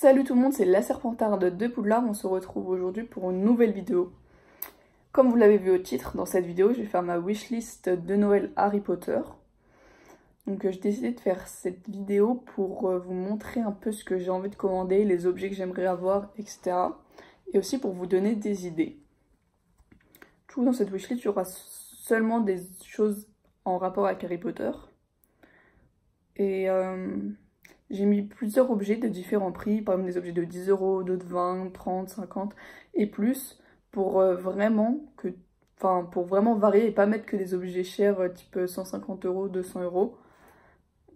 Salut tout le monde, c'est la Serpentarde de Poudlard. On se retrouve aujourd'hui pour une nouvelle vidéo. Comme vous l'avez vu au titre, dans cette vidéo, je vais faire ma wishlist de Noël Harry Potter. Donc j'ai décidé de faire cette vidéo pour vous montrer un peu ce que j'ai envie de commander, les objets que j'aimerais avoir, etc. Et aussi pour vous donner des idées. Du coup, dans cette wishlist, il y aura seulement des choses en rapport avec Harry Potter. Et j'ai mis plusieurs objets de différents prix, par exemple des objets de 10 €, d'autres 20, 30, 50 et plus, pour vraiment varier et pas mettre que des objets chers type 150 €, 200 €.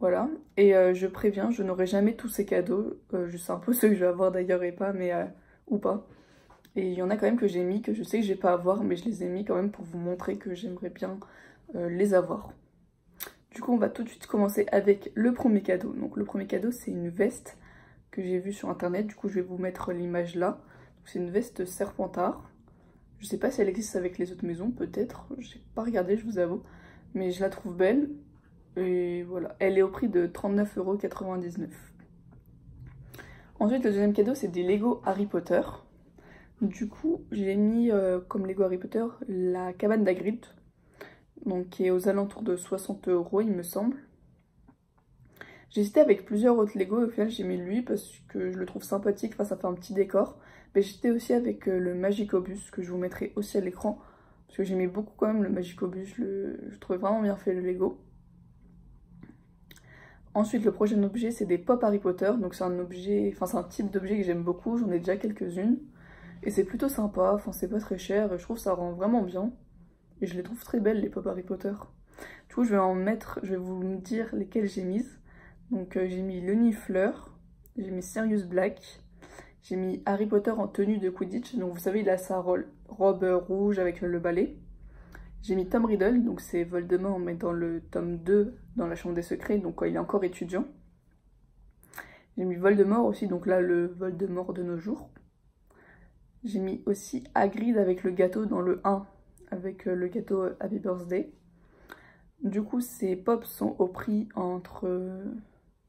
Voilà, et je préviens, je n'aurai jamais tous ces cadeaux, je sais un peu ceux que je vais avoir d'ailleurs et pas, mais ou pas. Et il y en a quand même que j'ai mis, que je sais que je vais pas avoir, mais je les ai mis quand même pour vous montrer que j'aimerais bien les avoir. Du coup, on va tout de suite commencer avec le premier cadeau. Donc le premier cadeau, c'est une veste que j'ai vue sur internet. Du coup, je vais vous mettre l'image là. C'est une veste Serpentard. Je sais pas si elle existe avec les autres maisons, peut-être. J'ai pas regardé, je vous avoue. Mais je la trouve belle. Et voilà. Elle est au prix de 39,99 €. Ensuite, le deuxième cadeau, c'est des Lego Harry Potter. Du coup, j'ai mis comme Lego Harry Potter la cabane d'Hagrid. Donc qui est aux alentours de 60 € il me semble. J'ai hésité avec plusieurs autres Lego, au final j'ai mis lui parce que je le trouve sympathique, enfin ça fait un petit décor. Mais j'étais aussi avec le Magicobus que je vous mettrai aussi à l'écran. Parce que j'aimais beaucoup quand même le Magicobus, je trouvais vraiment bien fait le Lego. Ensuite le prochain objet c'est des pop Harry Potter, donc c'est un objet, enfin c'est un type d'objet que j'aime beaucoup, j'en ai déjà quelques-unes. Et c'est plutôt sympa, enfin c'est pas très cher et je trouve que ça rend vraiment bien. Et je les trouve très belles les pop Harry Potter. Du coup je vais vous dire lesquelles j'ai mises. Donc j'ai mis le Nifleur, j'ai mis Sirius Black, j'ai mis Harry Potter en tenue de Quidditch. Donc vous savez il a sa robe rouge avec le balai. J'ai mis Tom Riddle, donc c'est Voldemort mais dans le tome 2 dans la chambre des secrets, donc quand il est encore étudiant. J'ai mis Voldemort aussi, donc là le Voldemort de nos jours. J'ai mis aussi Hagrid avec le gâteau dans le 1. Avec le gâteau Happy Birthday. Du coup, ces pops sont au prix entre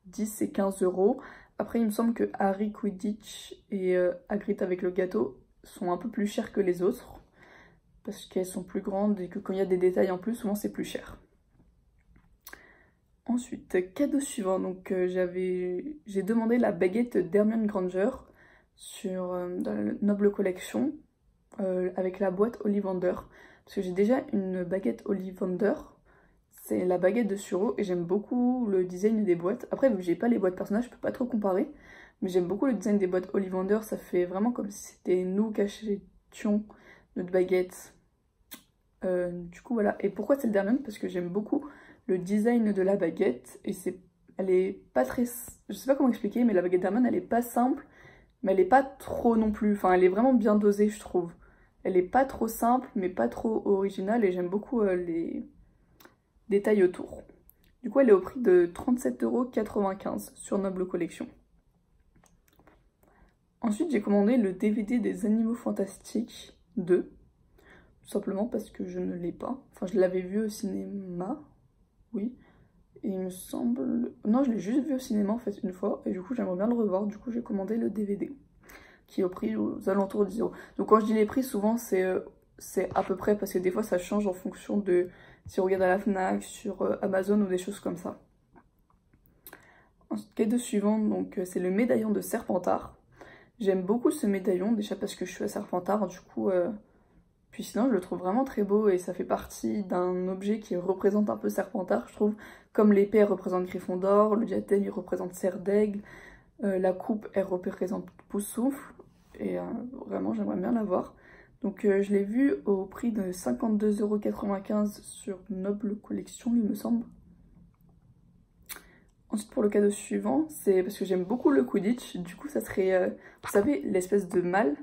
10 et 15 €. Après, il me semble que Harry Quidditch et Hagrid avec le gâteau sont un peu plus chers que les autres. Parce qu'elles sont plus grandes et que quand il y a des détails en plus, souvent c'est plus cher. Ensuite, cadeau suivant. Donc j'ai demandé la baguette d'Hermione Granger dans la Noble Collection avec la boîte Ollivander. Parce que j'ai déjà une baguette Ollivander, c'est la baguette de Suro et j'aime beaucoup le design des boîtes. Après, vu que j'ai pas les boîtes personnages, je peux pas trop comparer, mais j'aime beaucoup le design des boîtes Ollivander, ça fait vraiment comme si c'était nous qui achetions notre baguette. Du coup, voilà. Et pourquoi c'est le Hermione? Parce que j'aime beaucoup le design de la baguette et elle est pas très. Je sais pas comment expliquer, mais la baguette d'Hermione elle est pas simple, mais elle est pas trop non plus. Enfin, elle est vraiment bien dosée, je trouve. Elle est pas trop simple, mais pas trop originale et j'aime beaucoup les détails autour. Du coup, elle est au prix de 37,95 € sur Noble Collection. Ensuite, j'ai commandé le DVD des Animaux Fantastiques 2. Tout simplement parce que je ne l'ai pas. Enfin, je l'avais vu au cinéma, oui. Et il me semble... Non, je l'ai juste vu au cinéma en fait une fois. Et du coup, j'aimerais bien le revoir. Du coup, j'ai commandé le DVD. Qui est au prix aux alentours de 10 €. Donc quand je dis les prix, souvent c'est à peu près parce que des fois ça change en fonction de si on regarde à la Fnac, sur Amazon ou des choses comme ça. Ensuite, cadeau suivant, donc c'est le médaillon de Serpentard. J'aime beaucoup ce médaillon, déjà parce que je suis à Serpentard, du coup... Puis sinon je le trouve vraiment très beau et ça fait partie d'un objet qui représente un peu Serpentard, je trouve. Comme l'épée elle représente Gryffondor, le diadème il représente Serre d'Aigle, la coupe elle représente Poussoufle. Et vraiment j'aimerais bien l'avoir. Donc je l'ai vu au prix de 52,95 € sur Noble Collection il me semble. Ensuite pour le cadeau suivant, c'est parce que j'aime beaucoup le Quidditch. Du coup ça serait, vous savez, l'espèce de malle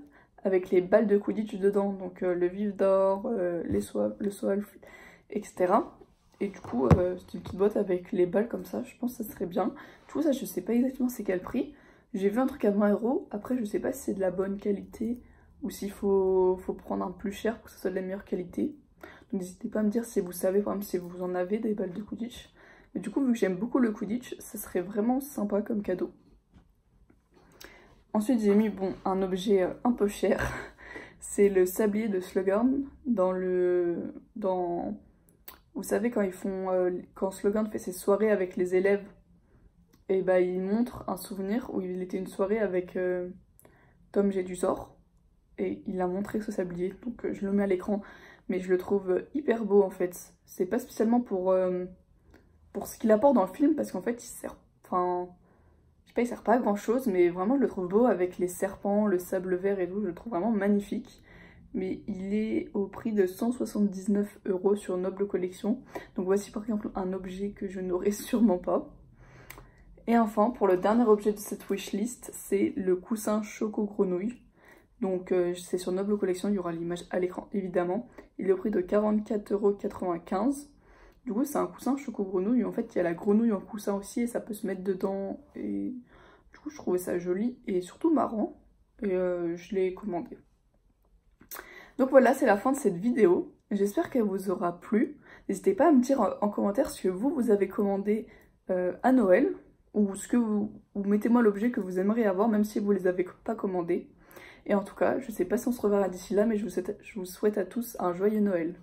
avec les balles de Quidditch dedans. Donc le vif d'or, le soif, etc. Et du coup c'est une petite boîte avec les balles comme ça, je pense que ça serait bien. Du coup ça je sais pas exactement c'est quel prix. J'ai vu un truc à 20 €, après je sais pas si c'est de la bonne qualité ou s'il faut prendre un plus cher pour que ce soit de la meilleure qualité. Donc n'hésitez pas à me dire si vous savez, par exemple, si vous en avez des balles de Quidditch. Mais du coup, vu que j'aime beaucoup le Quidditch, ça serait vraiment sympa comme cadeau. Ensuite j'ai mis un objet un peu cher, c'est le sablier de Slogan vous savez quand quand Slogan fait ses soirées avec les élèves, et bah il montre un souvenir où il était une soirée avec Tom Jedusor et il a montré ce sablier, donc je le mets à l'écran, mais je le trouve hyper beau en fait. C'est pas spécialement pour ce qu'il apporte dans le film, parce qu'en fait il sert, enfin je sais pas, il sert pas à grand chose, mais vraiment je le trouve beau avec les serpents, le sable vert et tout, je le trouve vraiment magnifique. Mais il est au prix de 179 € sur Noble Collection. Donc voici par exemple un objet que je n'aurai sûrement pas. Et enfin, pour le dernier objet de cette wishlist, c'est le coussin Choco Grenouille. Donc c'est sur Noble Collection, il y aura l'image à l'écran évidemment. Il est au prix de 44,95 €. Du coup c'est un coussin Choco Grenouille. En fait il y a la grenouille en coussin aussi et ça peut se mettre dedans. Et du coup je trouvais ça joli et surtout marrant. Et je l'ai commandé. Donc voilà, c'est la fin de cette vidéo. J'espère qu'elle vous aura plu. N'hésitez pas à me dire en commentaire ce que vous avez commandé à Noël, ou mettez-moi l'objet que vous aimeriez avoir, même si vous ne les avez pas commandés. Et en tout cas, je ne sais pas si on se reverra d'ici là, mais je vous souhaite à tous un joyeux Noël.